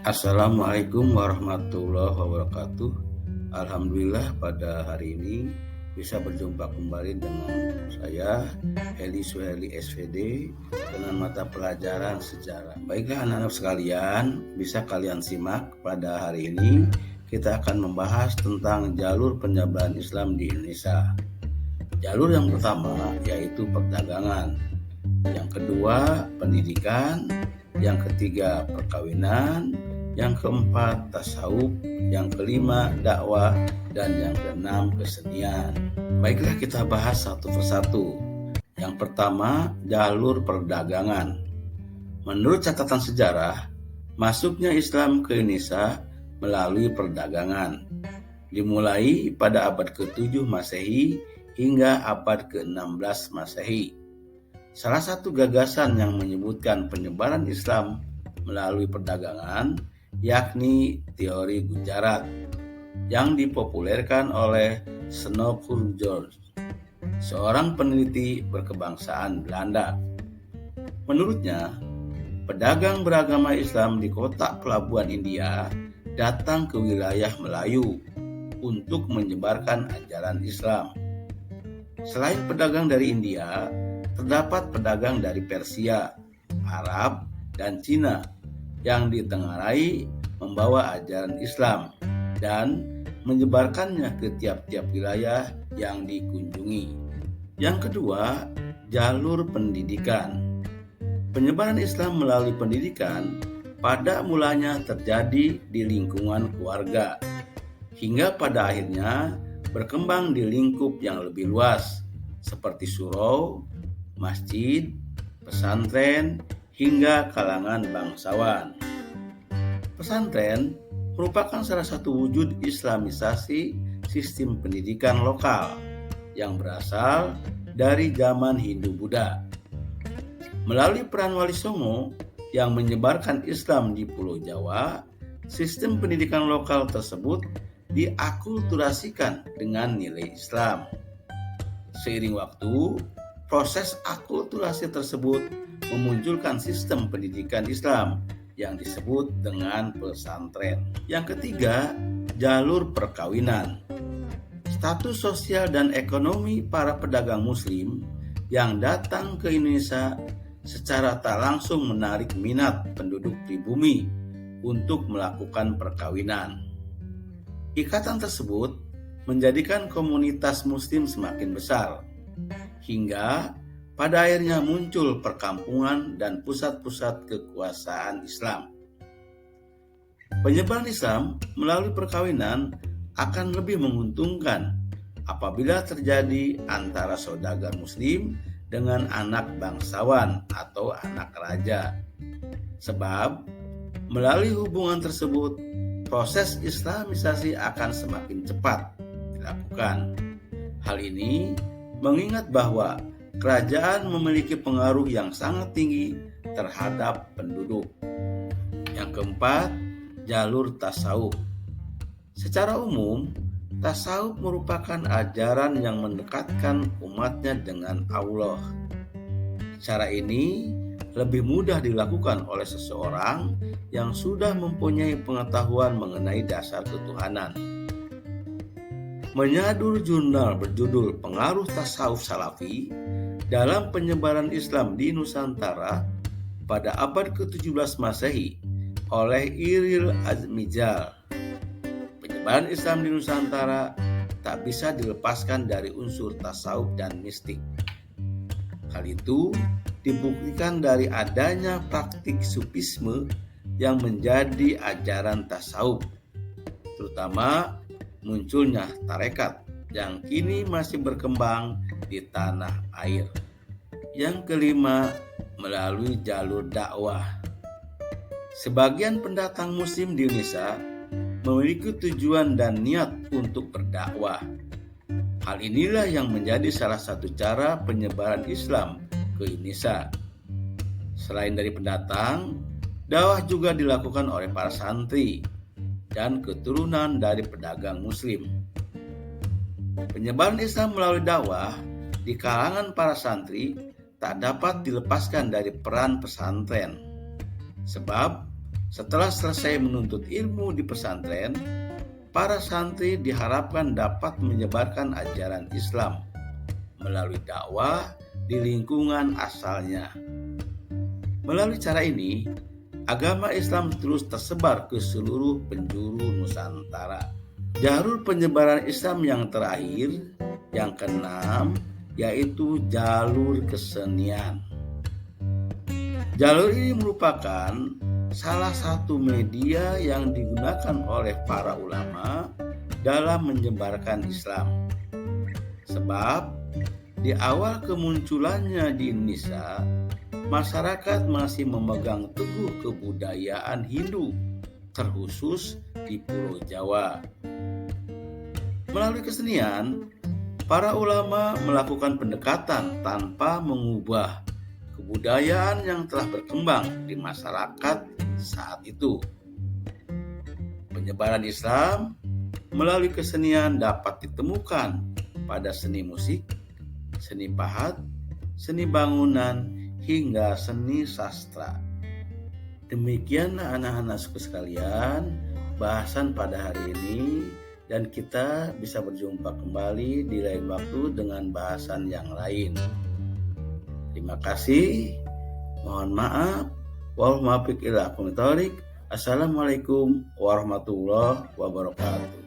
Assalamualaikum warahmatullahi wabarakatuh. Alhamdulillah pada hari ini bisa berjumpa kembali dengan saya Heli Suheli SVD dengan mata pelajaran sejarah. Baiklah anak-anak sekalian, bisa kalian simak pada hari ini kita akan membahas tentang jalur penyebaran Islam di Indonesia. Jalur yang pertama yaitu perdagangan, yang kedua pendidikan, yang ketiga perkawinan, yang keempat tasawuf, yang kelima dakwah, dan yang keenam kesenian. Baiklah kita bahas satu persatu. Yang pertama, jalur perdagangan. Menurut catatan sejarah, masuknya Islam ke Indonesia melalui perdagangan. Dimulai pada abad ke-7 Masehi hingga abad ke-16 Masehi. Salah satu gagasan yang menyebutkan penyebaran Islam melalui perdagangan yakni teori Gujarat yang dipopulerkan oleh Snowford George, seorang peneliti berkebangsaan Belanda. Menurutnya, pedagang beragama Islam di kota pelabuhan India datang ke wilayah Melayu untuk menyebarkan ajaran Islam. Selain pedagang dari India, terdapat pedagang dari Persia, Arab, dan Cina yang ditengarai membawa ajaran Islam dan menyebarkannya ke tiap-tiap wilayah yang dikunjungi. Yang kedua, jalur pendidikan. Penyebaran Islam melalui pendidikan pada mulanya terjadi di lingkungan keluarga, hingga pada akhirnya berkembang di lingkup yang lebih luas, seperti surau, masjid, pesantren, hingga kalangan bangsawan. Pesantren merupakan salah satu wujud Islamisasi sistem pendidikan lokal yang berasal dari zaman Hindu-Buddha. Melalui peran Wali Songo yang menyebarkan Islam di Pulau Jawa, sistem pendidikan lokal tersebut diakulturasikan dengan nilai Islam. Seiring waktu, proses akulturasi tersebut memunculkan sistem pendidikan Islam yang disebut dengan pesantren. Yang ketiga, jalur perkawinan. Status sosial dan ekonomi para pedagang Muslim yang datang ke Indonesia secara tak langsung menarik minat penduduk pribumi untuk melakukan perkawinan. Ikatan tersebut menjadikan komunitas Muslim semakin besar, hingga pada akhirnya muncul perkampungan dan pusat-pusat kekuasaan Islam. Penyebaran Islam melalui perkawinan akan lebih menguntungkan apabila terjadi antara saudagar Muslim dengan anak bangsawan atau anak raja. Sebab melalui hubungan tersebut, proses Islamisasi akan semakin cepat dilakukan. Hal ini mengingat bahwa kerajaan memiliki pengaruh yang sangat tinggi terhadap penduduk. Yang keempat, jalur tasawuf. Secara umum, tasawuf merupakan ajaran yang mendekatkan umatnya dengan Allah. Cara ini lebih mudah dilakukan oleh seseorang yang sudah mempunyai pengetahuan mengenai dasar ketuhanan. Menyadur jurnal berjudul Pengaruh Tasawuf Salafi dalam penyebaran Islam di Nusantara pada abad ke-17 Masehi oleh Iril Azmijal. Penyebaran Islam di Nusantara tak bisa dilepaskan dari unsur tasawuf dan mistik. Hal itu dibuktikan dari adanya praktik sufisme yang menjadi ajaran tasawuf, terutama munculnya tarekat yang kini masih berkembang di tanah air. Yang kelima, melalui jalur dakwah. Sebagian pendatang Muslim di Indonesia memiliki tujuan dan niat untuk berdakwah. Hal inilah yang menjadi salah satu cara penyebaran Islam ke Indonesia. Selain dari pendatang, dakwah juga dilakukan oleh para santri dan keturunan dari pedagang Muslim. Penyebaran Islam melalui dakwah di kalangan para santri tak dapat dilepaskan dari peran pesantren. Sebab Setelah selesai menuntut ilmu di pesantren, para santri diharapkan dapat menyebarkan ajaran Islam melalui dakwah di lingkungan asalnya. Melalui cara ini, agama Islam terus tersebar ke seluruh penjuru Nusantara. Jalur penyebaran Islam yang terakhir, yang keenam, yaitu jalur kesenian. Jalur ini merupakan salah satu media yang digunakan oleh para ulama dalam menyebarkan Islam. Sebab di awal kemunculannya di Indonesia, masyarakat masih memegang teguh kebudayaan Hindu, terkhusus di Pulau Jawa. Melalui kesenian, para ulama melakukan pendekatan tanpa mengubah kebudayaan yang telah berkembang di masyarakat saat itu. Penyebaran Islam melalui kesenian dapat ditemukan pada seni musik, seni pahat, seni bangunan, hingga seni sastra. Demikianlah anak-anakku sekalian bahasan pada hari ini, dan kita bisa berjumpa kembali di lain waktu dengan bahasan yang lain. Terima kasih. Mohon maaf. Assalamualaikum warahmatullahi wabarakatuh.